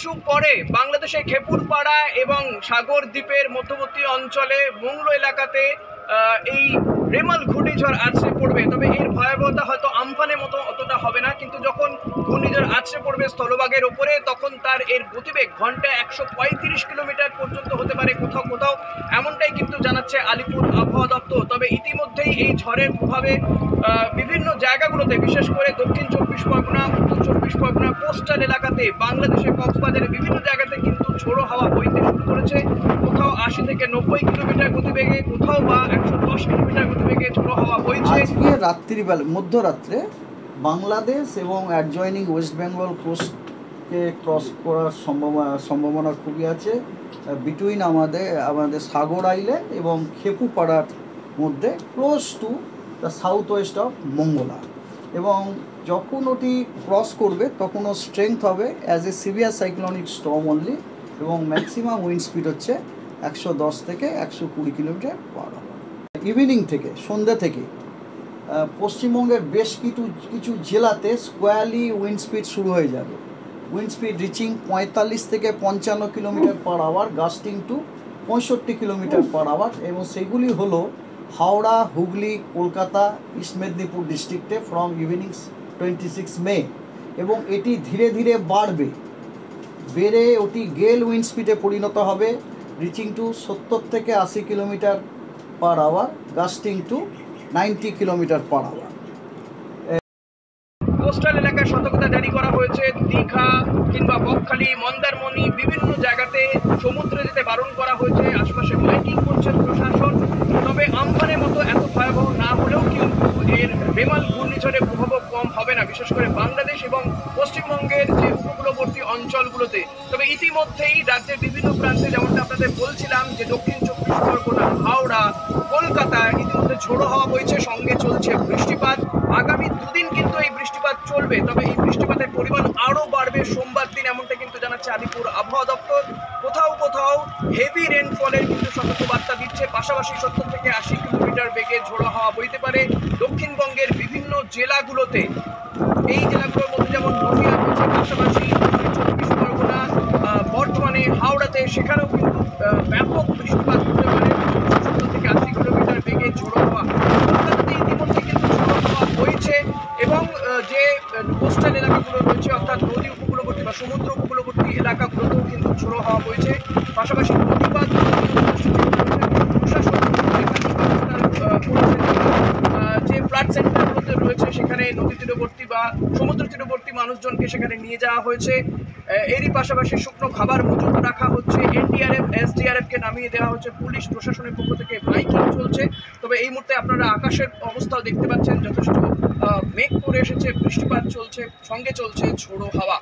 কিছু পরে বাংলাদেশের খেপুরপাড়া এবং সাগর দ্বীপের মধ্যবর্তী অঞ্চলে মংলো এলাকাতে এই রেমাল ঘূর্ণিঝড় আছড়ে পড়বে। তবে এর ভয়াবহতা হয়তো আমফানের মতো অতটা হবে না, কিন্তু যখন ঘূর্ণিঝড় আছড়ে পড়বে স্থলভাগের ওপরে তখন তার এর গতিবেগ ঘন্টায় 135 কিলোমিটার পর্যন্ত হতে পারে কোথাও কোথাও, এমনটাই কিন্তু জানাচ্ছে আলিপুর আবহাওয়া দপ্তর। তবে ইতিমধ্যেই এই ঝড়ের প্রভাবে বিভিন্ন জায়গাগুলোতে, বিশেষ করে দক্ষিণ 24 পরগনা, উত্তর 24 পরগনা, কোস্টাল এলাকাতে, বাংলাদেশের কক্সবাজারের বিভিন্ন জায়গাতে কিন্তু ঝোড়ো হাওয়া বইতে শুরু করেছে। কোথাও 80 থেকে 90 কিলোমিটার গতিবেগে, কোথাও বা 110 কিলোমিটার গতিবেগে ঝোড়ো হাওয়া বইছে। আজকে রাত্রিবেলা মধ্যরাত্রে বাংলাদেশ এবং অ্যাডজয়নিং ওয়েস্ট বেঙ্গল কোস্টকে ক্রস করার সম্ভাবনা খুবই আছে বিটুইন আমাদের সাগর আইল্যান্ড এবং খেপুপাড়ার মধ্যে, close to the south west of Mongla. এবং যখন ওটি ক্রস করবে তখন ওর স্ট্রেংথ হবে as a severe cyclonic storm only, এবং ম্যাক্সিমাম উইন্ড স্পিড হচ্ছে 110 থেকে 120 কিলোমিটার পার আওয়ার। ইভিনিং থেকে, সন্ধ্যা থেকে পশ্চিমবঙ্গের বেশ কিছু জেলাতে স্কোয়ারলি উইন্ড স্পিড শুরু হয়ে যাবে। উইন্ড স্পিড রিচিং 45 থেকে 55 kilometre per hour, gusting to 65 kilometre per hour. এবং সেগুলি হলো হাওড়া, হুগলি, কলকাতা, ইস্ট মেদিনীপুর ডিস্ট্রিক্টে ফ্রম ইভিনিং 26 মে। এবং এটি ধীরে ধীরে বেড়ে ওটি গেল উইন্ড স্পিডে পরিণত হবে, রিচিং টু 70 থেকে 80 kilometre per hour, gusting to 90 kilometre per hour. Coastal এলাকায় সতর্কতা জারি করা হয়েছে। দীঘা কিংবা বকখালি, মন্দারমণি, বিভিন্ন জায়গাতে সমুদ্রে যেতে বারণ করা হয়েছে। আশপাশে মাইকিং করছে প্রশাসন। তবে আমফানের মতো এত ভয়াবহ না হলেও কিন্তু এর রেমাল ঘূর্ণিঝড়ের প্রভাবও কম হবে না, বিশেষ করে বাংলাদেশ এবং পশ্চিমবঙ্গের যে উপকূলবর্তী অঞ্চলগুলোতে। তবে ইতিমধ্যেই রাজ্যের বিভিন্ন প্রান্তে, যেমনটা আপনাদের বলছিলাম, যে দক্ষিণ 24 পরগনা, হাওড়া, কলকাতা ইতিমধ্যে ঝোড়ো হাওয়া বইছে, সঙ্গে চলছে বৃষ্টিপাত। আগামী দুদিন কিন্তু এই বৃষ্টিপাত চলবে। তবে এই বৃষ্টিপাতের পরিমাণ আরও বাড়বে সোমবার দিন, এমনটা কিন্তু জানাচ্ছে আলিপুর আবহাওয়া দপ্তর। কোথাও কোথাও হেভি রেনফলের কিন্তু সতর্কবার্তা দিচ্ছে। পাশাপাশি 70 থেকে 80 কিলোমিটার বেগে ঝোড়ো হাওয়া বইতে পারে দক্ষিণবঙ্গের বিভিন্ন জেলাগুলোতে। এই জেলাগুলোর মধ্যে যেমন নদিয়া রয়েছে, পাশাপাশি 24 পরগনা, বর্ধমানে, হাওড়াতে, সেখানেও কিন্তু ব্যাপক বৃষ্টিপাত হতে পারে 70 থেকে 80 কিলোমিটার বেগে ঝোড়ো হাওয়া। কলকাতাতে ইতিমধ্যে কিন্তু ঝোড়ো হাওয়া বইছে এবং যে কোস্টাল এলাকাগুলো রয়েছে, অর্থাৎ নদী উপকূলবর্তী বা সমুদ্র উপকূলবর্তী এলাকাগুলোতেও কিন্তু ঝোড়ো হাওয়া বইছে। পাশাপাশি প্রতিবাদ প্রশাসন যে ফ্লাড সেন্টারগুলোতে রয়েছে সেখানে নদী তীরবর্তী বা সমুদ্র তীরবর্তী মানুষজনকে সেখানে নিয়ে যাওয়া হয়েছে। এরই পাশাপাশি শুকনো খাবার মজুত রাখা হচ্ছে। এনডিআরএফ, এসডিআরএফকে নামিয়ে দেওয়া হচ্ছে। পুলিশ প্রশাসনের পক্ষ থেকে মাইকিং চলছে। তবে এই মুহূর্তে আপনারা আকাশের অবস্থাও দেখতে পাচ্ছেন, যথেষ্ট মেঘ করে এসেছে, বৃষ্টিপাত চলছে, সঙ্গে চলছে ঝোড়ো হাওয়া।